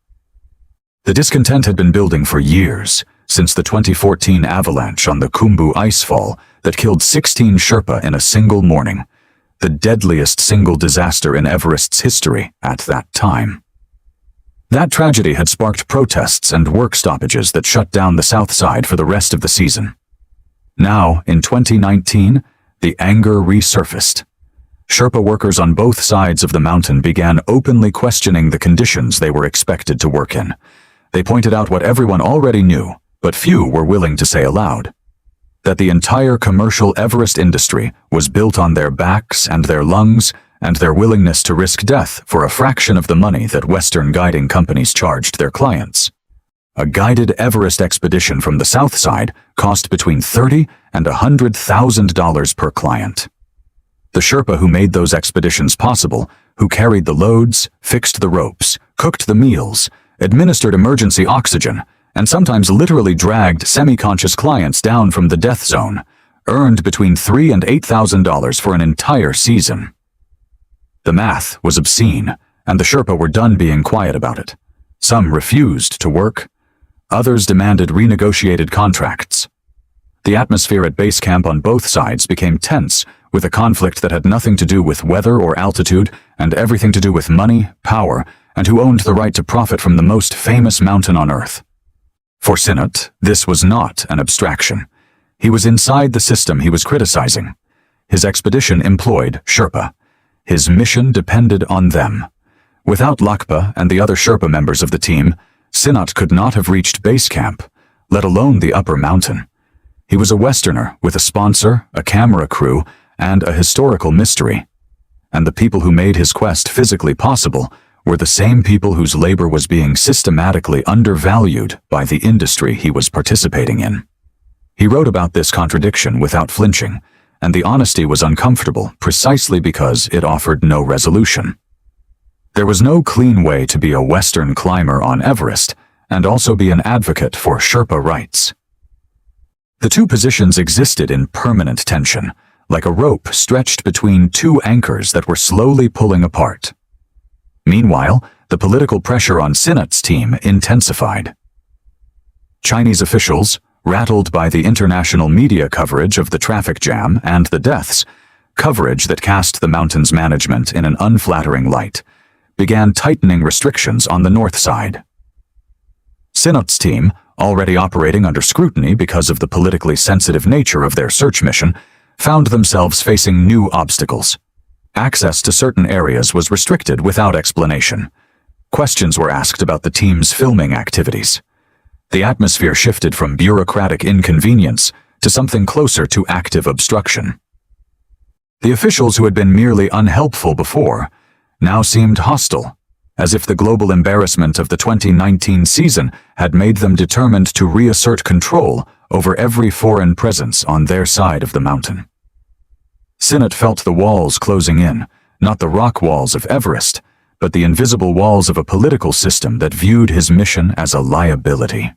The discontent had been building for years, since the 2014 avalanche on the Khumbu icefall that killed 16 Sherpa in a single morning, the deadliest single disaster in Everest's history at that time. That tragedy had sparked protests and work stoppages that shut down the south side for the rest of the season. Now, in 2019, the anger resurfaced. Sherpa workers on both sides of the mountain began openly questioning the conditions they were expected to work in. They pointed out what everyone already knew, but few were willing to say aloud: that the entire commercial Everest industry was built on their backs and their lungs and their willingness to risk death for a fraction of the money that Western guiding companies charged their clients. A guided Everest expedition from the south side cost between $30,000 and $100,000 per client. The Sherpa who made those expeditions possible, who carried the loads, fixed the ropes, cooked the meals, administered emergency oxygen, and sometimes literally dragged semi-conscious clients down from the death zone, earned between $3,000 and $8,000 for an entire season. The math was obscene, and the Sherpa were done being quiet about it. Some refused to work. Others demanded renegotiated contracts. The atmosphere at base camp on both sides became tense, with a conflict that had nothing to do with weather or altitude and everything to do with money, power, and who owned the right to profit from the most famous mountain on Earth. For Sinat, this was not an abstraction. He was inside the system he was criticizing. His expedition employed Sherpa. His mission depended on them. Without Lakpa and the other Sherpa members of the team, Sinat could not have reached base camp, let alone the upper mountain. He was a Westerner with a sponsor, a camera crew, and a historical mystery. And the people who made his quest physically possible were the same people whose labor was being systematically undervalued by the industry he was participating in. He wrote about this contradiction without flinching, and the honesty was uncomfortable precisely because it offered no resolution. There was no clean way to be a Western climber on Everest and also be an advocate for Sherpa rights. The two positions existed in permanent tension, like a rope stretched between two anchors that were slowly pulling apart. Meanwhile, the political pressure on Sinat's team intensified. Chinese officials, rattled by the international media coverage of the traffic jam and the deaths, coverage that cast the mountain's management in an unflattering light, began tightening restrictions on the north side. Sinat's team, already operating under scrutiny because of the politically sensitive nature of their search mission, found themselves facing new obstacles. Access to certain areas was restricted without explanation. Questions were asked about the team's filming activities. The atmosphere shifted from bureaucratic inconvenience to something closer to active obstruction. The officials who had been merely unhelpful before now seemed hostile, as if the global embarrassment of the 2019 season had made them determined to reassert control over every foreign presence on their side of the mountain. Sinat felt the walls closing in, not the rock walls of Everest, but the invisible walls of a political system that viewed his mission as a liability.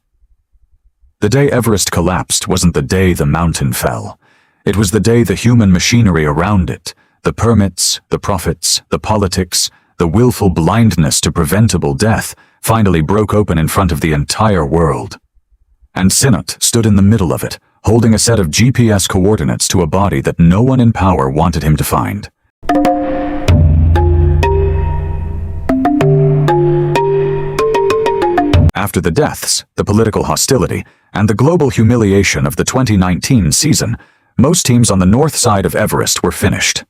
The day Everest collapsed wasn't the day the mountain fell. It was the day the human machinery around it, the permits, the profits, the politics, the willful blindness to preventable death, finally broke open in front of the entire world. And Sinat stood in the middle of it, holding a set of GPS coordinates to a body that no one in power wanted him to find. After the deaths, the political hostility, and the global humiliation of the 2019 season, most teams on the north side of Everest were finished.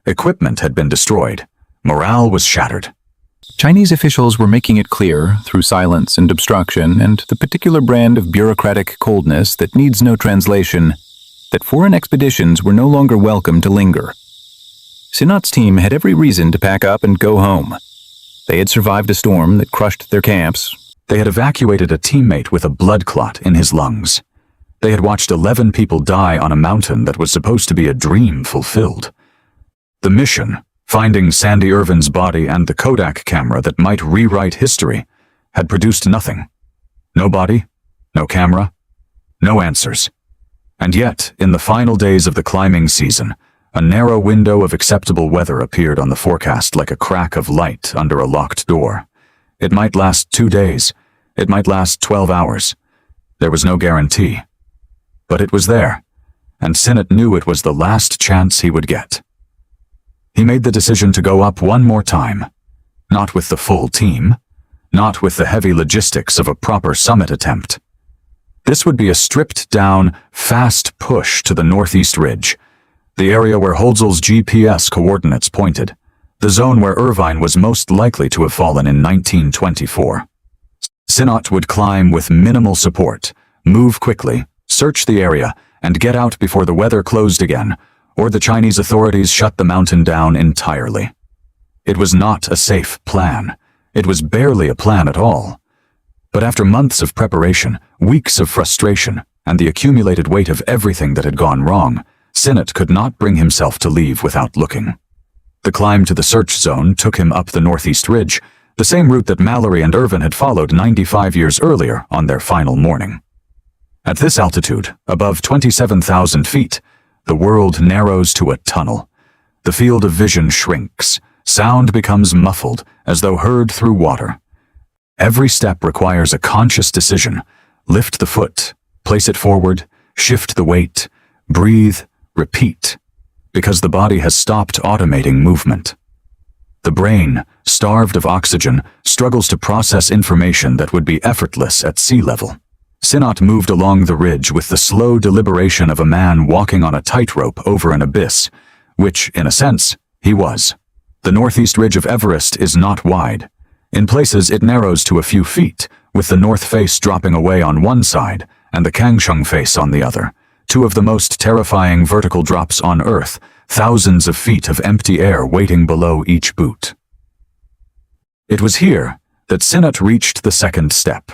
Equipment had been destroyed. Morale was shattered. Chinese officials were making it clear, through silence and obstruction and the particular brand of bureaucratic coldness that needs no translation, that foreign expeditions were no longer welcome to linger. Sinat's team had every reason to pack up and go home. They had survived a storm that crushed their camps. They had evacuated a teammate with a blood clot in his lungs. They had watched 11 people die on a mountain that was supposed to be a dream fulfilled. The mission, finding Sandy Irvin's body and the Kodak camera that might rewrite history, had produced nothing. No body, no camera, no answers. And yet, in the final days of the climbing season, a narrow window of acceptable weather appeared on the forecast like a crack of light under a locked door. It might last 2 days. It might last 12 hours. There was no guarantee. But it was there, and Sinat knew it was the last chance he would get. He made the decision to go up one more time, not with the full team, not with the heavy logistics of a proper summit attempt. This would be a stripped-down, fast push to the northeast ridge, the area where Holzel's GPS coordinates pointed, the zone where Irvine was most likely to have fallen in 1924. Sinat would climb with minimal support, move quickly, search the area, and get out before the weather closed again, or the Chinese authorities shut the mountain down entirely. It was not a safe plan. It was barely a plan at all. But after months of preparation, weeks of frustration, and the accumulated weight of everything that had gone wrong, Sinat could not bring himself to leave without looking. The climb to the search zone took him up the northeast ridge, the same route that Mallory and Irvin had followed 95 years earlier on their final morning. At this altitude, above 27,000 feet, the world narrows to a tunnel. The field of vision shrinks. Sound becomes muffled, as though heard through water. Every step requires a conscious decision. Lift the foot, place it forward, shift the weight, breathe, repeat, because the body has stopped automating movement. The brain, starved of oxygen, struggles to process information that would be effortless at sea level. Sinat moved along the ridge with the slow deliberation of a man walking on a tightrope over an abyss, which, in a sense, he was. The northeast ridge of Everest is not wide. In places it narrows to a few feet, with the north face dropping away on one side and the Kangshung face on the other, two of the most terrifying vertical drops on Earth, thousands of feet of empty air waiting below each boot. It was here that Sinat reached the second step,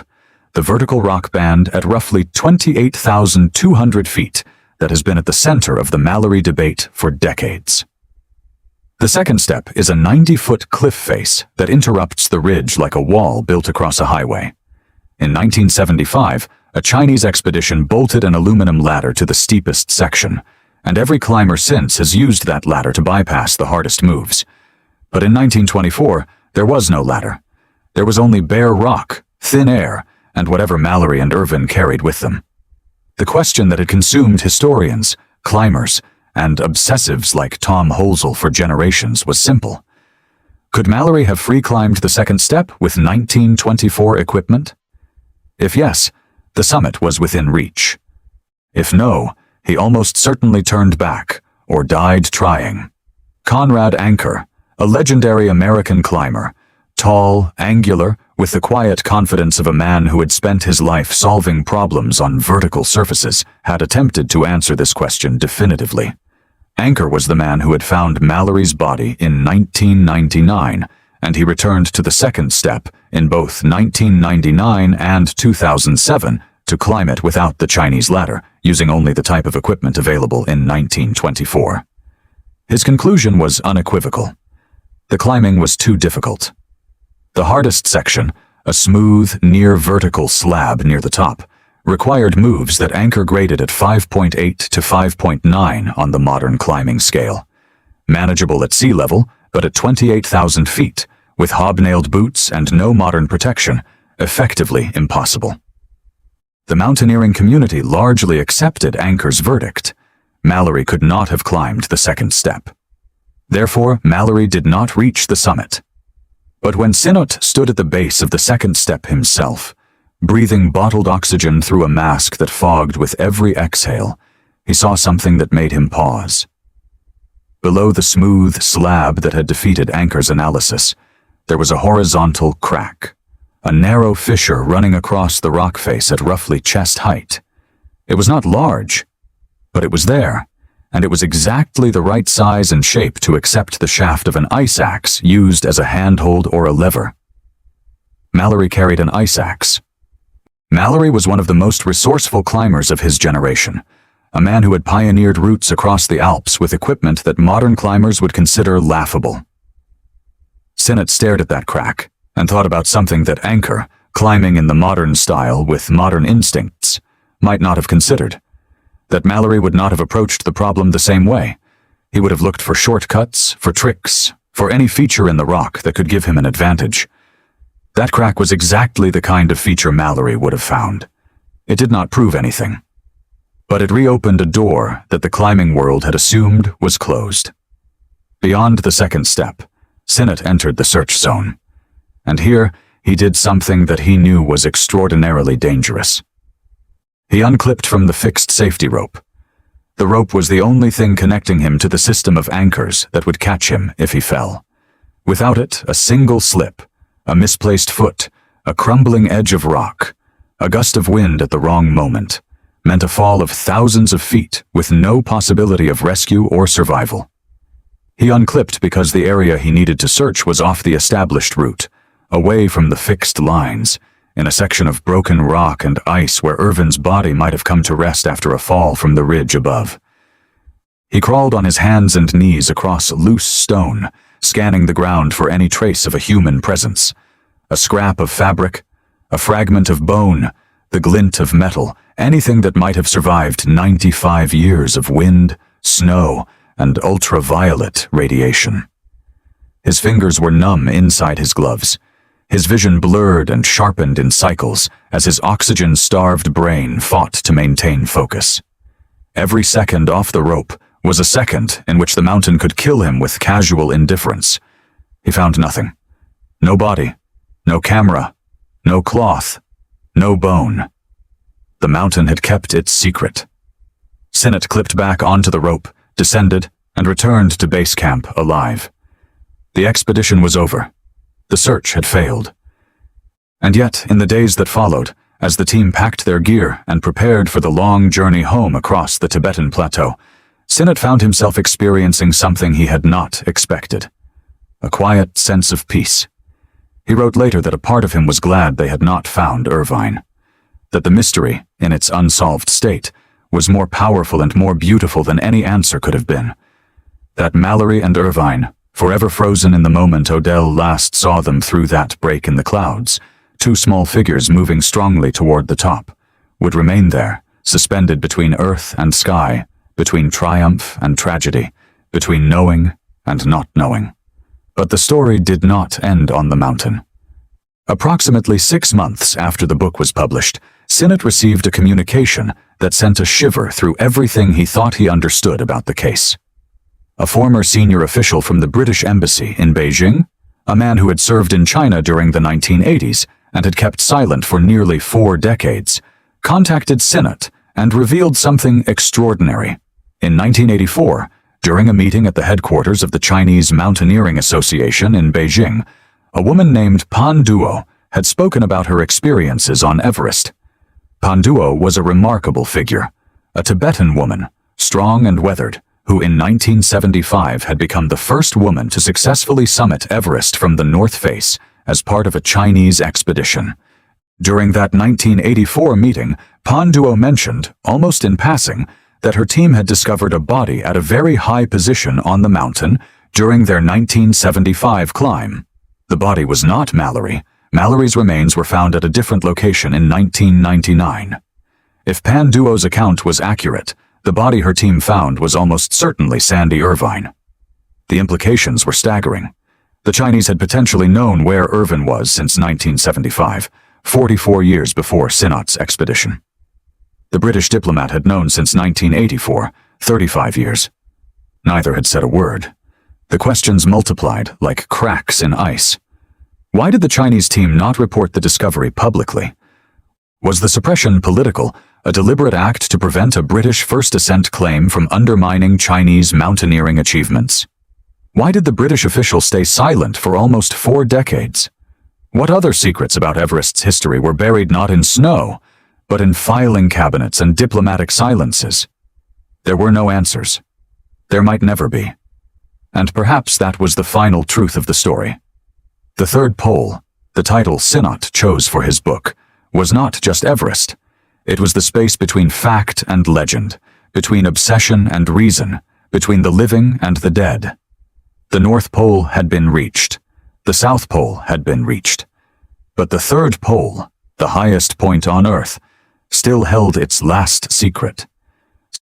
the vertical rock band at roughly 28,200 feet that has been at the center of the Mallory debate for decades. The second step is a 90-foot cliff face that interrupts the ridge like a wall built across a highway. In 1975, a Chinese expedition bolted an aluminum ladder to the steepest section, and every climber since has used that ladder to bypass the hardest moves. But in 1924, there was no ladder. There was only bare rock, thin air, and whatever Mallory and Irvine carried with them. The question that had consumed historians, climbers, and obsessives like Tom Holzel for generations was simple. Could Mallory have free-climbed the second step with 1924 equipment? If yes, the summit was within reach. If no, he almost certainly turned back, or died trying. Conrad Anker, a legendary American climber, tall, angular, with the quiet confidence of a man who had spent his life solving problems on vertical surfaces, had attempted to answer this question definitively. Anker was the man who had found Mallory's body in 1999, and he returned to the second step in both 1999 and 2007 to climb it without the Chinese ladder, using only the type of equipment available in 1924. His conclusion was unequivocal. The climbing was too difficult. The hardest section, a smooth, near-vertical slab near the top, required moves that Anker graded at 5.8 to 5.9 on the modern climbing scale. Manageable at sea level, but at 28,000 feet, with hobnailed boots and no modern protection, effectively impossible. The mountaineering community largely accepted Anker's verdict. Mallory could not have climbed the second step. Therefore, Mallory did not reach the summit. But when Sinnott stood at the base of the second step himself, breathing bottled oxygen through a mask that fogged with every exhale, he saw something that made him pause. Below the smooth slab that had defeated Anker's analysis, there was a horizontal crack, a narrow fissure running across the rock face at roughly chest height. It was not large, but it was there, and it was exactly the right size and shape to accept the shaft of an ice axe used as a handhold or a lever. Mallory carried an ice axe. Mallory was one of the most resourceful climbers of his generation, a man who had pioneered routes across the Alps with equipment that modern climbers would consider laughable. Sinnott stared at that crack and thought about something that Anker, climbing in the modern style with modern instincts, might not have considered. That Mallory would not have approached the problem the same way. He would have looked for shortcuts, for tricks, for any feature in the rock that could give him an advantage. That crack was exactly the kind of feature Mallory would have found. It did not prove anything. But it reopened a door that the climbing world had assumed was closed. Beyond the second step, Sinnott entered the search zone. And here, he did something that he knew was extraordinarily dangerous. He unclipped from the fixed safety rope. The rope was the only thing connecting him to the system of anchors that would catch him if he fell. Without it, a single slip, a misplaced foot, a crumbling edge of rock, a gust of wind at the wrong moment, meant a fall of thousands of feet with no possibility of rescue or survival. He unclipped because the area he needed to search was off the established route, away from the fixed lines, in a section of broken rock and ice where Irvine's body might have come to rest after a fall from the ridge above. He crawled on his hands and knees across loose stone, scanning the ground for any trace of a human presence. A scrap of fabric, a fragment of bone, the glint of metal, anything that might have survived 95 years of wind, snow, and ultraviolet radiation. His fingers were numb inside his gloves. His vision blurred and sharpened in cycles as his oxygen-starved brain fought to maintain focus. Every second off the rope was a second in which the mountain could kill him with casual indifference. He found nothing. No body, no camera, no cloth, no bone. The mountain had kept its secret. Sinnott clipped back onto the rope, descended, and returned to base camp alive. The expedition was over. The search had failed. And yet, in the days that followed, as the team packed their gear and prepared for the long journey home across the Tibetan Plateau, Sinnott found himself experiencing something he had not expected. A quiet sense of peace. He wrote later that a part of him was glad they had not found Irvine. That the mystery, in its unsolved state, was more powerful and more beautiful than any answer could have been. That Mallory and Irvine, forever frozen in the moment Odell last saw them through that break in the clouds, two small figures moving strongly toward the top, would remain there, suspended between earth and sky, between triumph and tragedy, between knowing and not knowing. But the story did not end on the mountain. Approximately 6 months after the book was published, Sinnott received a communication that sent a shiver through everything he thought he understood about the case. A former senior official from the British Embassy in Beijing, a man who had served in China during the 1980s and had kept silent for nearly 4 decades, contacted Sinnott and revealed something extraordinary. In 1984, during a meeting at the headquarters of the Chinese Mountaineering Association in Beijing, a woman named Pan Duo had spoken about her experiences on Everest. Pan Duo was a remarkable figure, a Tibetan woman, strong and weathered, who in 1975 had become the first woman to successfully summit Everest from the North Face as part of a Chinese expedition. During that 1984 meeting, Pan Duo mentioned, almost in passing, that her team had discovered a body at a very high position on the mountain during their 1975 climb. The body was not Mallory. Mallory's remains were found at a different location in 1999. If Pan Duo's account was accurate, the body her team found was almost certainly Sandy Irvine. The implications were staggering. The Chinese had potentially known where Irvine was since 1975, 44 years before Sinnott's expedition. The British diplomat had known since 1984, 35 years. Neither had said a word. The questions multiplied like cracks in ice. Why did the Chinese team not report the discovery publicly? Was the suppression political, a deliberate act to prevent a British first ascent claim from undermining Chinese mountaineering achievements? Why did the British official stay silent for almost 4 decades? What other secrets about Everest's history were buried not in snow, but in filing cabinets and diplomatic silences? There were no answers. There might never be. And perhaps that was the final truth of the story. The third pole, the title Sinnott chose for his book, was not just Everest. It was the space between fact and legend, between obsession and reason, between the living and the dead. The North Pole had been reached. The South Pole had been reached. But the third pole, the highest point on Earth, still held its last secret.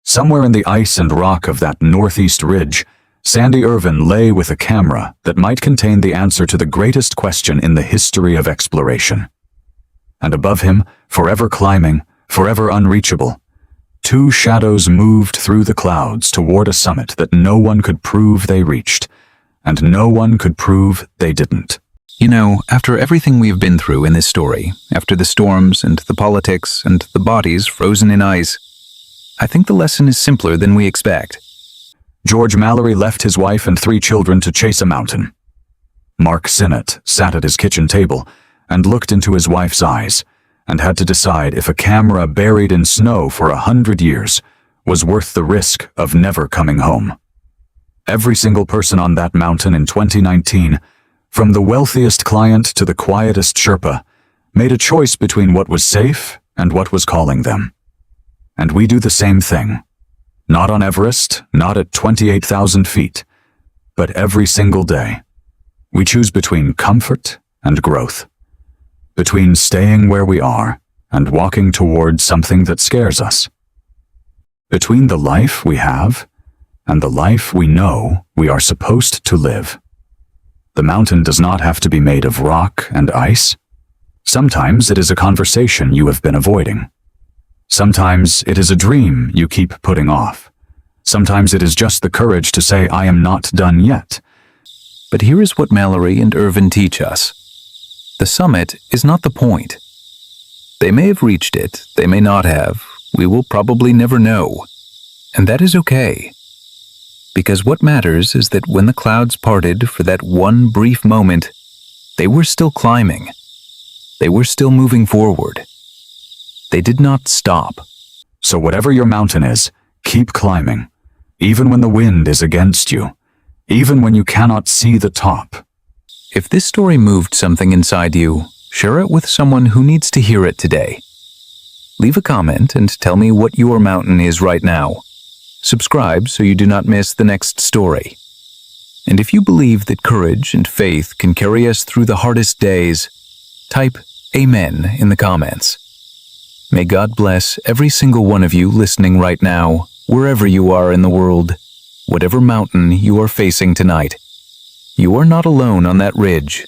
Somewhere in the ice and rock of that northeast ridge, Sandy Irvine lay with a camera that might contain the answer to the greatest question in the history of exploration. And above him, forever climbing, forever unreachable, 2 shadows moved through the clouds toward a summit that no one could prove they reached, and no one could prove they didn't. You know, after everything we've been through in this story, after the storms and the politics and the bodies frozen in ice, I think the lesson is simpler than we expect. George Mallory left his wife and 3 children to chase a mountain. Mark Sinnott sat at his kitchen table and looked into his wife's eyes and had to decide if a camera buried in snow for 100 years was worth the risk of never coming home. Every single person on that mountain in 2019, from the wealthiest client to the quietest Sherpa, made a choice between what was safe and what was calling them. And we do the same thing. Not on Everest, not at 28,000 feet, but every single day. We choose between comfort and growth, between staying where we are and walking toward something that scares us, between the life we have and the life we know we are supposed to live. The mountain does not have to be made of rock and ice. Sometimes it is a conversation you have been avoiding. Sometimes it is a dream you keep putting off. Sometimes it is just the courage to say, I am not done yet. But here is what Mallory and Irvine teach us. The summit is not the point. They may have reached it, they may not have. We will probably never know. And that is okay. Because what matters is that when the clouds parted for that one brief moment, they were still climbing. They were still moving forward. They did not stop. So whatever your mountain is, keep climbing, even when the wind is against you, even when you cannot see the top. If this story moved something inside you, share it with someone who needs to hear it today. Leave a comment and tell me what your mountain is right now. Subscribe so you do not miss the next story. And if you believe that courage and faith can carry us through the hardest days, type Amen in the comments. May God bless every single one of you listening right now, wherever you are in the world, whatever mountain you are facing tonight. You are not alone on that ridge.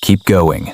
Keep going.